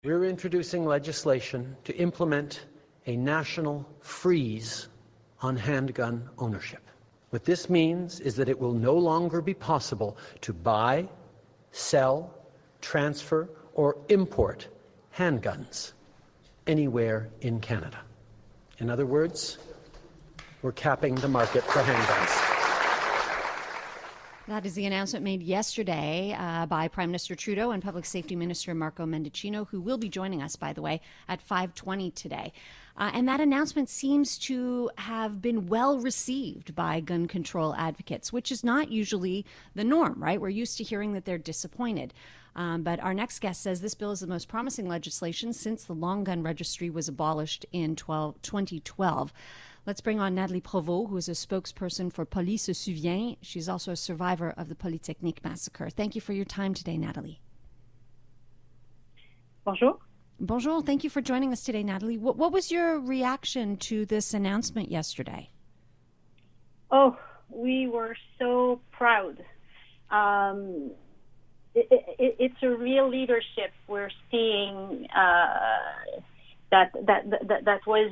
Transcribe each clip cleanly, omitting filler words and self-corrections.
We're introducing legislation to implement a national freeze on handgun ownership. What this means is that it will no longer be possible to buy, sell, transfer, or import handguns anywhere in Canada. In other words, we're capping the market for handguns. That is the announcement made yesterday by Prime Minister Trudeau and Public Safety Minister Marco Mendicino, who will be joining us, by the way, at 5:20 today. And that announcement seems to have been well received by gun control advocates, which is not usually the norm, right? We're used to hearing that they're disappointed. But our next guest says this bill is the most promising legislation since the long gun registry was abolished in 2012. Let's bring on NATHALIE Provost, who is a spokesperson for Police Souvient. She's also a survivor of the Polytechnique massacre. Thank you for your time today, NATHALIE. Bonjour. Bonjour. Thank you for joining us today, NATHALIE. What was your reaction to this announcement yesterday? Oh, we were so proud. It's a real leadership we're seeing. That was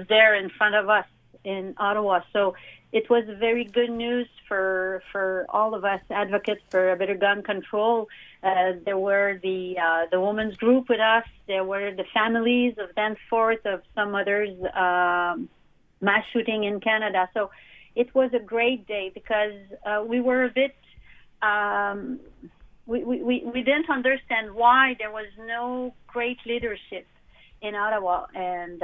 there in front of us in Ottawa. So it was very good news for all of us advocates for a better gun control. There were the women's group with us. There were the families of Danforth, of some others, mass shooting in Canada. So it was a great day because we were a bit. We didn't understand why there was no great leadership in Ottawa, and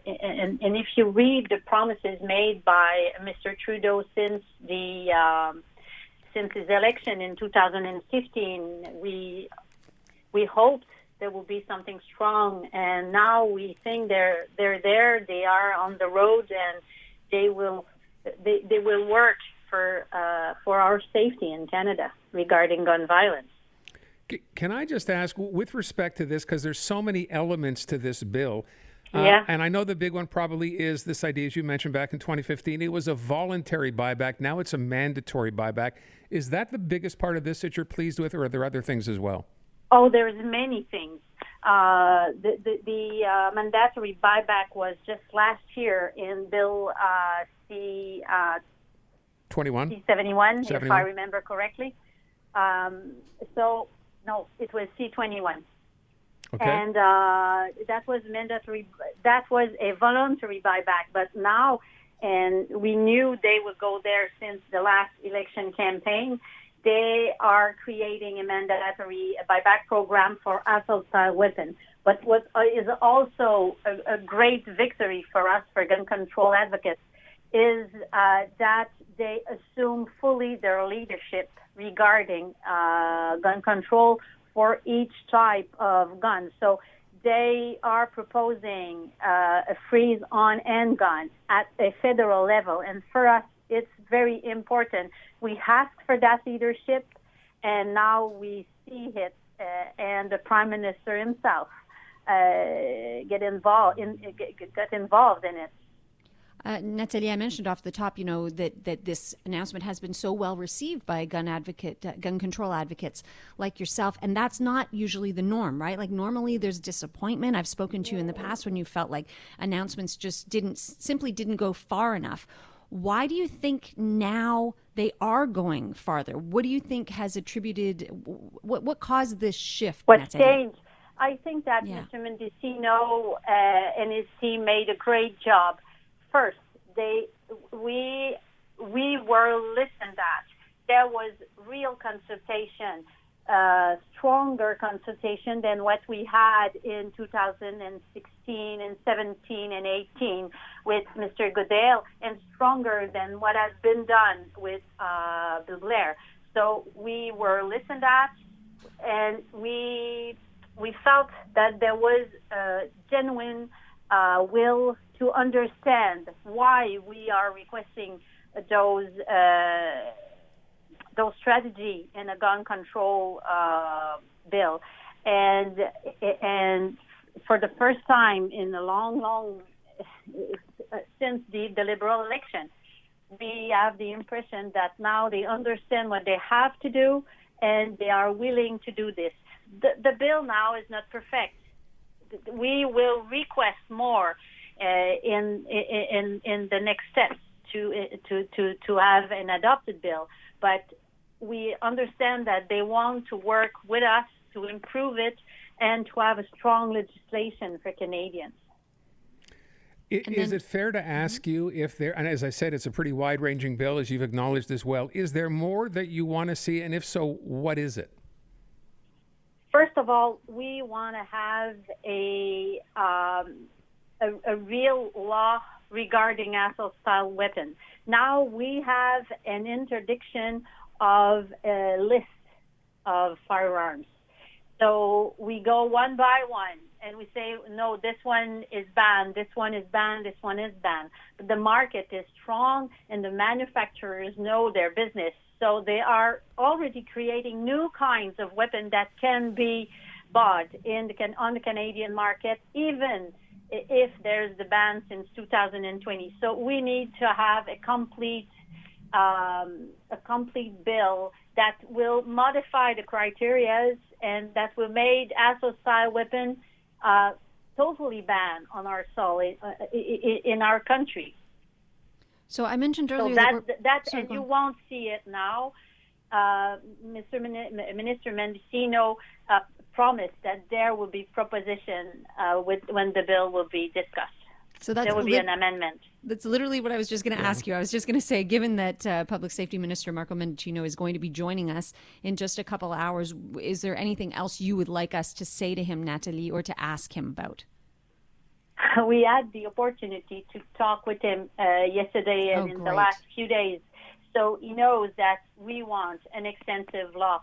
if you read the promises made by Mr. Trudeau since his election in 2015, we hoped there will be something strong, and now we think they're there. They are on the road, and they will work for our safety in Canada regarding gun violence. Can I just ask, with respect to this, because there's so many elements to this bill, and I know the big one probably is this idea, as you mentioned back in 2015, it was a voluntary buyback. Now it's a mandatory buyback. Is that the biggest part of this that you're pleased with, or are there other things as well? Oh, there's many things. The mandatory buyback was just last year in Bill C-71, if I remember correctly. No, it was C-21. Okay. And that was mandatory. That was a voluntary buyback. But now, and we knew they would go there since the last election campaign, they are creating a mandatory buyback program for assault-style weapons. But what is also a great victory for us, for gun control advocates, is that they assume fully their leadership regarding gun control for each type of gun. So they are proposing a freeze on handguns at a federal level. And for us, it's very important. We asked for that leadership, and now we see it, and the Prime Minister himself got involved in it. Nathalie, I mentioned off the top, that this announcement has been so well received by gun control advocates like yourself, and that's not usually the norm, right? Like normally there's disappointment. I've spoken to you in the past when you felt like announcements just simply didn't go far enough. Why do you think now they are going farther? What do you think has attributed? What caused this shift? What changed? I think that Mr. Mendicino and his team made a great job. First, we were listened at. There was real consultation, stronger consultation than what we had in 2016 and 17 and 18 with Mr. Goodale, and stronger than what has been done with Bill Blair. So we were listened at, and we felt that there was a genuine will to understand why we are requesting those strategy in a gun control bill, and for the first time in a long since the Liberal election, we have the impression that now they understand what they have to do, and they are willing to do this. the bill now is not perfect. We will request more in the next steps to have an adopted bill, but we understand that they want to work with us to improve it and to have a strong legislation for Canadians. Is it fair to ask you if there, and as I said, it's a pretty wide-ranging bill, as you've acknowledged as well, is there more that you want to see, and if so, what is it? First of all, we want to have a real law regarding assault-style weapons. Now we have an interdiction of a list of firearms. So we go one by one and we say, no, this one is banned, this one is banned, this one is banned. But the market is strong and the manufacturers know their business. So they are already creating new kinds of weapons that can be bought on the Canadian market, even if there's the ban since 2020. So we need to have a complete bill that will modify the criteria and that will make assault-style weapons totally banned on our soil in our country. So I mentioned earlier and you won't see it now. Minister Mendicino promised that there will be proposition when the bill will be discussed. So there will be an amendment. That's literally what I was just going to ask you. I was just going to say, given that Public Safety Minister Marco Mendicino is going to be joining us in just a couple hours, is there anything else you would like us to say to him, Nathalie, or to ask him about? We had the opportunity to talk with him yesterday and in the last few days. So he knows that we want an extensive law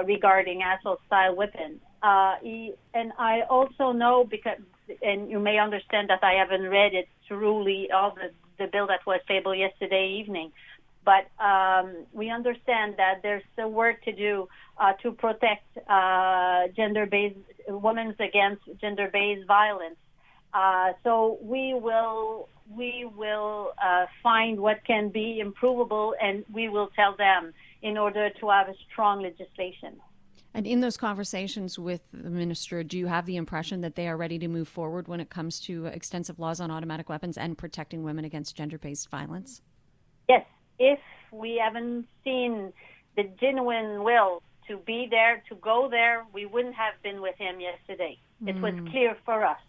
regarding assault-style weapons. And I also know, because, and you may understand that I haven't read it thoroughly, all the bill that was tabled yesterday evening, but we understand that there's still work to do to protect women against gender-based violence. So we will find what can be improvable, and we will tell them in order to have a strong legislation. And in those conversations with the minister, do you have the impression that they are ready to move forward when it comes to extensive laws on automatic weapons and protecting women against gender-based violence? Yes. If we haven't seen the genuine will to be there, to go there, we wouldn't have been with him yesterday. It was clear for us.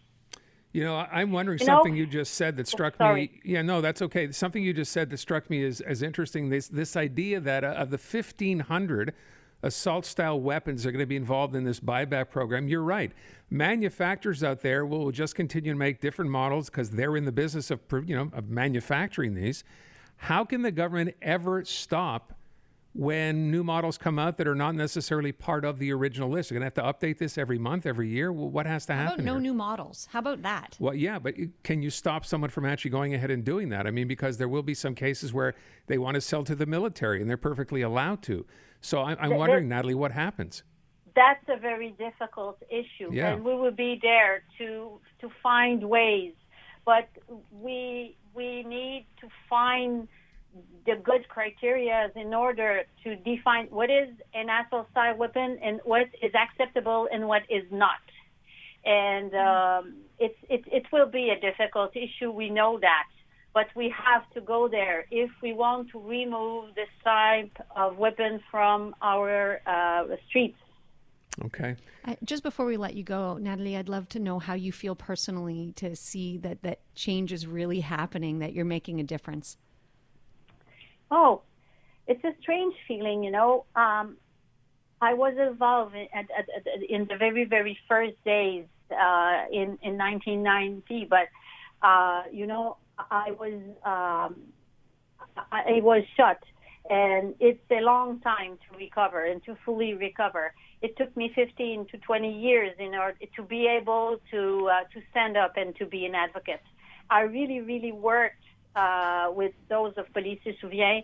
You know, I'm wondering something you just said that struck me. Yeah, no, that's okay. Something you just said that struck me as interesting. This idea that of the 1,500 assault-style weapons are going to be involved in this buyback program. You're right. Manufacturers out there will just continue to make different models because they're in the business of manufacturing these. How can the government ever stop when new models come out that are not necessarily part of the original list? They're going to have to update this every month, every year. Well, what has to happen? How about no new models? How about that? Well, yeah, but can you stop someone from actually going ahead and doing that? I mean, because there will be some cases where they want to sell to the military and they're perfectly allowed to. So I'm wondering, Nathalie, what happens? That's a very difficult issue, and we will be there to find ways. But we need to find the good criteria in order to define what is an assault-style weapon and what is acceptable and what is not. And it will be a difficult issue. We know that. But we have to go there if we want to remove this type of weapon from our streets. Okay. Just before we let you go, Nathalie, I'd love to know how you feel personally to see that change is really happening, that you're making a difference. Oh, it's a strange feeling, you know. I was involved in the very, very first days in 1990, but, I was shot, and it's a long time to recover and to fully recover. It took me 15 to 20 years in order to be able to stand up and to be an advocate. I really, really worked with those of Police Souvient,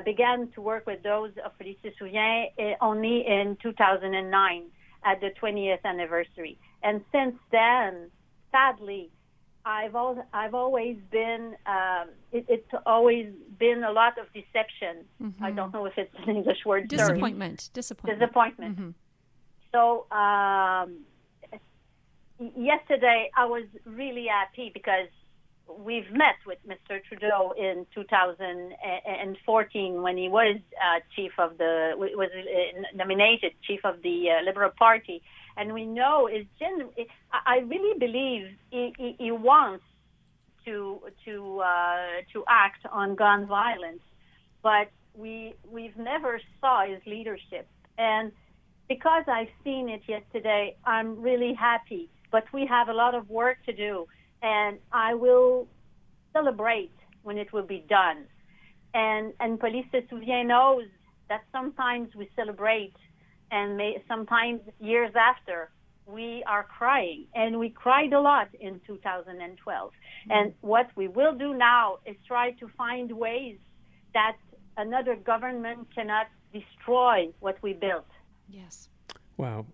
began to work with those of Police Souvient only in 2009 at the 20th anniversary. And since then, sadly, I've always been, it's always been a lot of deception. I don't know if it's an English word. Disappointment. Disappointment. So yesterday I was really happy because we've met with Mr. Trudeau in 2014 when he was nominated chief of the Liberal Party, and we know I really believe he wants to act on gun violence, but we've never saw his leadership, and because I've seen it yesterday, I'm really happy. But we have a lot of work to do, and I will celebrate when it will be done. And Police de Souvient knows that sometimes we celebrate, and sometimes years after, we are crying. And we cried a lot in 2012. And what we will do now is try to find ways that another government cannot destroy what we built. Yes. Wow,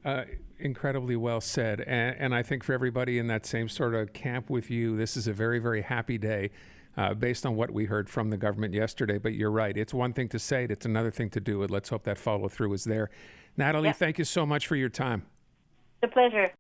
incredibly well said. And I think for everybody in that same sort of camp with you, this is a very, very happy day based on what we heard from the government yesterday. But you're right. It's one thing to say it. It's another thing to do it. Let's hope that follow through is there. Nathalie, Thank you so much for your time. It's a pleasure.